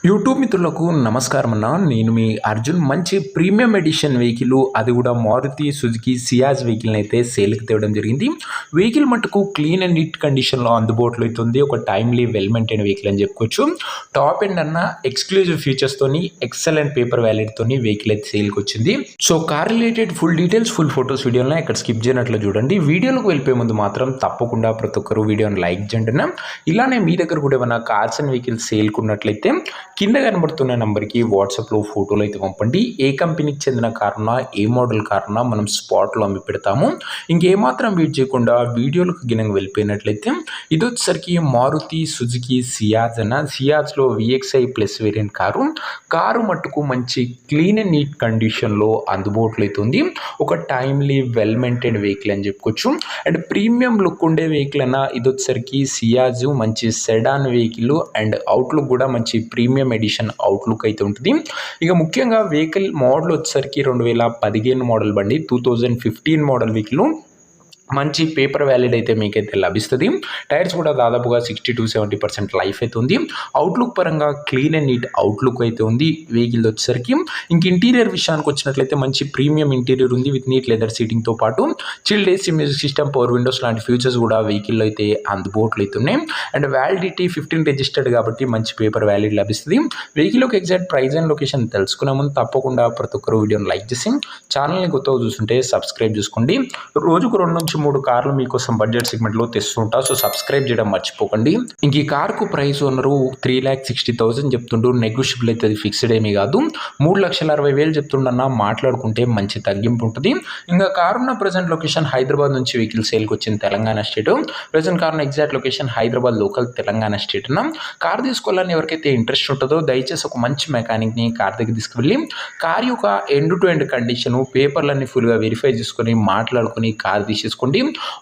YouTube మిత్రులకు నమస్కారం అన్న. నేను మీ అర్జున్. మంచి ప్రీమియం ఎడిషన్ వెహికల్, అది కూడా మారుతి సుజుకి సియాజ్ వెహికల్ని అయితే సేల్కి తేవడం జరిగింది. వెహికల్ మటుకు క్లీన్ అండ్ నీట్ కండిషన్లో అందుబాటులో అవుతుంది. ఒక టైమ్లీ వెల్ మెయింటైన్ వెహికల్ అని చెప్పుకోవచ్చు. టాప్ ఎండ్ అన్న ఎక్స్క్లూజివ్ ఫీచర్స్తోని ఎక్సలెంట్ పేపర్ వ్యాలిడ్తోని వెహికల్ అయితే సేల్కి వచ్చింది. So car related full details, full photos వీడియోలో ఇక్కడ స్కిప్ చేయనట్లు చూడండి. వీడియోలోకి వెళ్ళిపోయే ముందు మాత్రం తప్పకుండా ప్రతి ఒక్కరు వీడియోని లైక్ చేయండి. ఇలానే మీ దగ్గర కూడా ఏమైనా కార్స్ అండ్ వెహికల్స్ సేల్కి ఉన్నట్లయితే కింద కనబడుతున్న నెంబర్కి వాట్సాప్లో ఫోటోలు అయితే పంపండి. ఏ కంపెనీకి చెందిన కారునా, ఏ మోడల్ కారునా మనం స్పాట్లో అమ్మి పెడతాము. ఇంకేమాత్రం వెయిట్ చేయకుండా వీడియోలకు గినంగా వెళ్ళిపోయినట్లయితే ఇది వచ్చేసరికి మారుతి సుజుకి సియాజ్ అన్న. సియాజ్లో విఎక్స్ఐ ప్లస్ వేరియంట్ కారు మట్టుకు మంచి క్లీన్ అండ్ నీట్ కండిషన్లో అందుబాటులో అవుతుంది. ఒక టైమ్లీ వెల్ మెయింటైన్ వెహికల్ అని చెప్పుకోవచ్చు. అండ్ ప్రీమియం లుక్ ఉండే వెహికల్ అన్న. ఇది వచ్చేసరికి సియాజ్ మంచి సెడాన్ వెహికల్ అండ్ అవుట్లుక్ కూడా మంచి ప్రీమియం ఎడిషన్ అవుట్లుక్ అయితే ఉంటుంది. ఇక ముఖ్యంగా వెహికల్ మోడల్ వచ్చేసరికి 2015 మోడల్ బండి, 2015 మోడల్ వెహికల్. మంచి పేపర్ వ్యాలిడ్ అయితే మీకైతే లభిస్తుంది. టైర్స్ కూడా దాదాపుగా 60 to 70% లైఫ్ అయితే ఉంది. అవుట్లుక్ పరంగా క్లీన్ అండ్ నీట్ అవుట్లుక్ అయితే ఉంది వెహికల్ వచ్చేసరికి. ఇంక ఇంటీరియర్ విషయానికి వచ్చినట్లయితే మంచి ప్రీమియం ఇంటీరియర్ ఉంది విత్ నీట్ లెదర్ సీటింగ్తో పాటు chilled AC, music system, power Windows లాంటి ఫీచర్స్ కూడా వెహికల్లో అయితే అందుబాటులో అయితే ఉన్నాయి. అండ్ వ్యాలిడిటీ 15 రిజిస్టర్డ్ కాబట్టి మంచి పేపర్ వ్యాలిడ్ లభిస్తుంది. వెహికల్కి ఎగ్జాక్ట్ ప్రైస్ అండ్ లొకేషన్ తెలుసుకునే ముందు తప్పకుండా ప్రతి ఒక్కరు వీడియోని లైక్ చేసి ఛానల్ని కొత్తగా చూస్తుంటే సబ్స్క్రైబ్ చేసుకోండి. రోజుకు 2 నుంచి 3 కార్లు మీకోసం బడ్జెట్ సెగ్మెంట్లో తెస్తుంటా. సో సబ్స్క్రైబ్ చేయడం మర్చిపోకండి. ఇంక ఈ కార్కు ప్రైస్ ఓనరు 3,60,000 చెప్తుండ్రు. నెగోషియబుల్ అయితే అది ఫిక్స్డ్ ఏమీ కాదు. 3,60,000 చెప్తుండన్నా మాట్లాడుకుంటే మంచి తగ్గింపు ఉంటుంది. ఇంకా కారు ఉన్న ప్రజెంట్ లొకేషన్ హైదరాబాద్ నుంచి వెహికల్ సేల్కి వచ్చింది తెలంగాణ స్టేట్. ప్రజెంట్ కారున్న exact location Hyderabad local Telangana state. Car తీసుకోవాలని ఎవరికైతే ఇంట్రెస్ట్ ఉంటుందో దయచేసి ఒక మంచి మెకానిక్ని కార్ దగ్గర తీసుకువెళ్ళి కార్ యొక్క ఎండ్ టు ఎండ్ కండిషను, పేపర్లన్నీ ఫుల్గా వెరిఫై చేసుకొని మాట్లాడుకొని కార్ తీసేసుకోండి.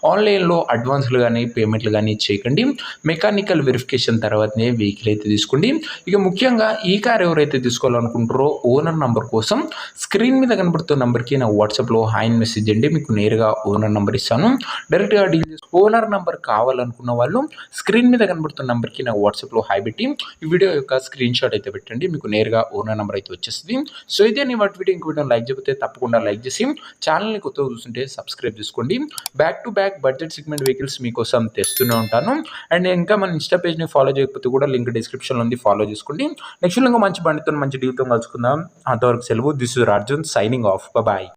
ఆన్లైన్లో అడ్వాన్స్లు కానీ పేమెంట్లు కానీ చేయకండి. మెకానికల్ వెరిఫికేషన్ తర్వాతనే వెహికల్ అయితే తీసుకోండి. ఇక ముఖ్యంగా ఈ కార్ ఎవరైతే తీసుకోవాలనుకుంటారో ఓనర్ నంబర్ కోసం స్క్రీన్ మీద కనబడుతున్న నెంబర్కి నా వాట్సాప్లో హాయ్ మెసేజ్ చేయండి. మీకు నేరుగా ఓనర్ నెంబర్ ఇస్తాను. డైరెక్ట్గా డీల్ చేసి ఓనర్ నెంబర్ కావాలనుకున్న వాళ్ళు స్క్రీన్ మీద కనబడుతున్న నెంబర్కి నా వాట్సాప్లో హాయ్ పెట్టి ఈ వీడియో యొక్క స్క్రీన్ షాట్ అయితే పెట్టండి. మీకు నేరుగా ఓనర్ నెంబర్ అయితే వచ్చేస్తుంది. సో ఇదే నీ వాటి వీడియో ఇంక వీడియో లైక్ చెబితే తప్పకుండా లైక్ చేసి ఛానల్ని కొత్తగా చూస్తుంటే సబ్స్క్రైబ్ చేసుకోండి. Back to back budget segment vehicles మీకోసం తెస్తూనే ఉంటాను. అండ్ ఇంకా మన ఇన్స్టా పేజ్ని ఫాలో చేయకపోతే కూడా లింక్ డిస్క్రిప్షన్లో ఉంది, ఫాలో చేసుకోండి. నెక్స్ట్ ఇంకా మంచి బండితో మంచి డీల్తో కలుసుకుందాం. అంతవరకు సెలవు. This is Arjun signing off. Bye.